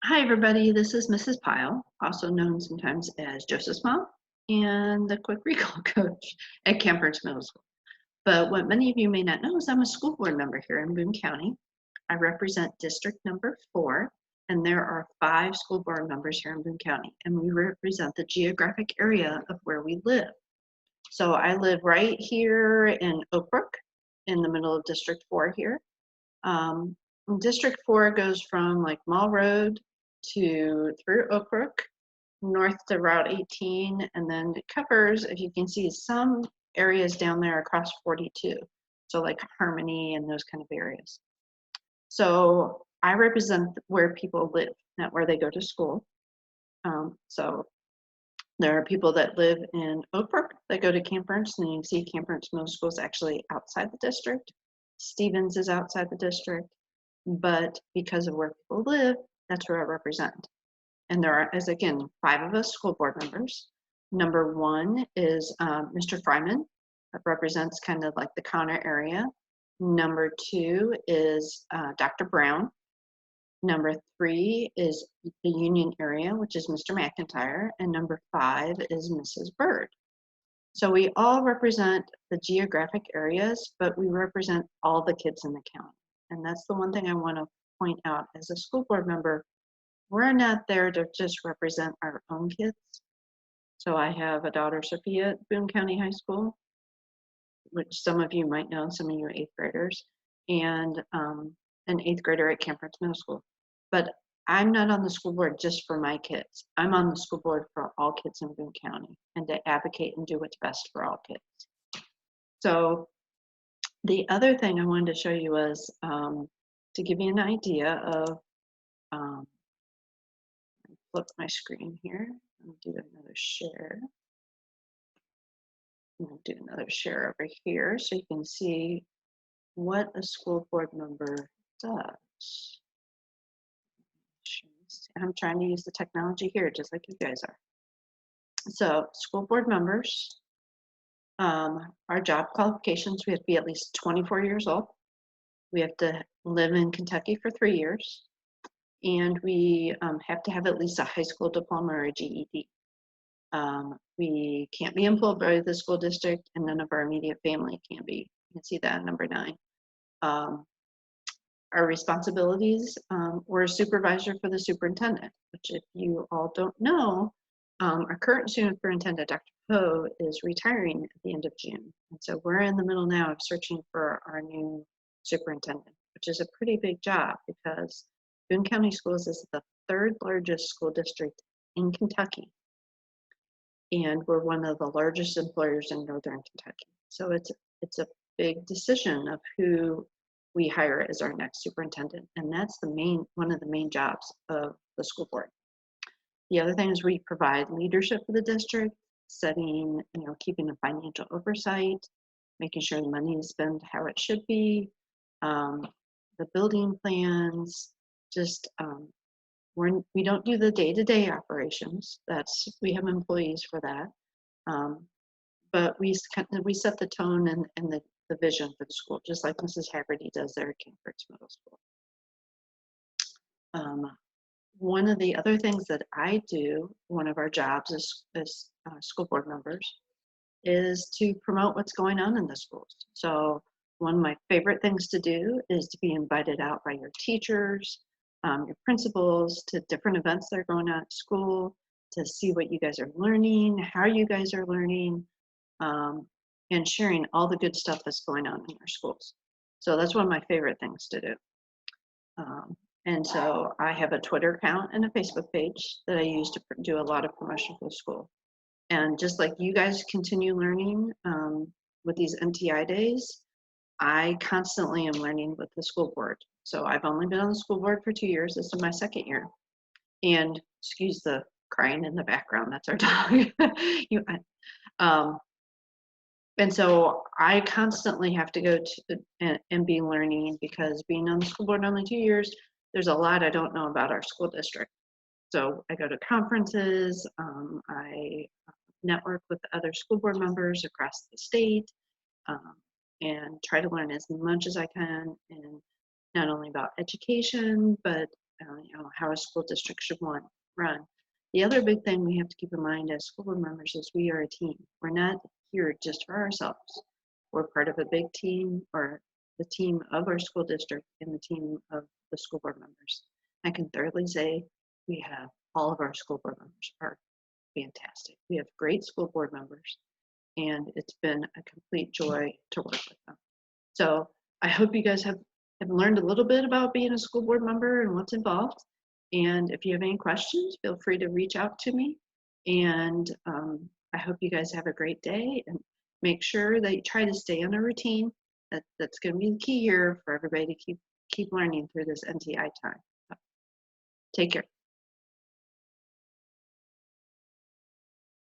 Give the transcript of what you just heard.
Hi, everybody. This is Mrs. Pyle, also known sometimes as Joseph's mom and the quick recall coach at Camp Ernst Middle School. But what many of you may not know is I'm a school board member here in Boone County. I represent District Number 4, and there are 5 school board members here in Boone County, and we represent the geographic area of where we live. So I live right here in Oak Brook, in the middle of District 4 here. District 4 goes from like Mall Road through Oak Brook, north to Route 18, and then it covers, if you can see, some areas down there across 42. So like Harmony and those kind of areas. So I represent where people live, not where they go to school. So there are people that live in Oak Brook that go to Camp Ernst, and you can see Camp Ernst Middle School is actually outside the district. Stevens is outside the district, but because of where people live, that's where I represent. And there are, as again, 5 of us school board members. Number 1 is Mr. Fryman, that represents kind of like the Connor area. Number 2 is Dr. Brown. Number 3 is the Union area, which is Mr. McIntyre. And number 5 is Mrs. Bird. So we all represent the geographic areas, but we represent all the kids in the county. And that's the one thing I want to point out as a school board member. We're not there to just represent our own kids. So I have a daughter, Sophia, at Boone County High School, which some of you might know, some of you are 8th graders, and an 8th grader at Camp Ernst Middle School. But I'm not on the school board just for my kids. I'm on the school board for all kids in Boone County and to advocate and do what's best for all kids. So the other thing I wanted to show you was to give you an idea of flip my screen here and do another share. I'm going to do another share over here so you can see what a school board member does. I'm trying to use the technology here just like you guys are. So school board members, our job qualifications, we have to be at least 24 years old. We have to live in Kentucky for 3 years. And we have to have at least a high school diploma or a GED. We can't be employed by the school district, and none of our immediate family can be. You can see that in number 9. Our responsibilities, we're a supervisor for the superintendent, which if you all don't know, our current superintendent, Dr. Poe, is retiring at the end of June. And so we're in the middle now of searching for our new superintendent, which is a pretty big job because Boone County Schools is the 3rd largest school district in Kentucky. And we're one of the largest employers in Northern Kentucky. So it's a big decision of who we hire as our next superintendent. And that's one of the main jobs of the school board. The other thing is we provide leadership for the district, setting, keeping a financial oversight, making sure the money is spent how it should be, the building plans, just we don't do the day-to-day operations. We have employees for that, but we set the tone and the vision for the school, just like Mrs. Haggerty does there at Camp Ernst Middle School. One of the other things that I do, one of our jobs as school board members, is to promote what's going on in the schools. So one of my favorite things to do is to be invited out by your teachers, your principals, to different events that are going on at school, to see what you guys are learning, how you guys are learning, and sharing all the good stuff that's going on in our schools. So that's one of my favorite things to do. And so I have a Twitter account and a Facebook page that I use to do a lot of promotion for the school. And just like you guys continue learning with these NTI days, I constantly am learning with the school board. So I've only been on the school board for 2 years. This is my 2nd year. And excuse the crying in the background, that's our dog. And so I constantly have to go to and be learning, because being on the school board only 2 years, there's a lot I don't know about our school district. So I go to conferences, I network with other school board members across the state, and try to learn as much as I can, and not only about education, but how a school district should run. The other big thing we have to keep in mind as school board members is we are a team. We're not here just for ourselves. We're part of a big team, or the team of our school district and the team of the school board members. I can thoroughly say we have all of our school board members are fantastic. We have great school board members, and it's been a complete joy to work with them. So I hope you guys have learned a little bit about being a school board member and what's involved. And if you have any questions, feel free to reach out to me. And I hope you guys have a great day, and make sure that you try to stay on a routine. That's going to be the key here for everybody to keep learning through this NTI time. So, take care.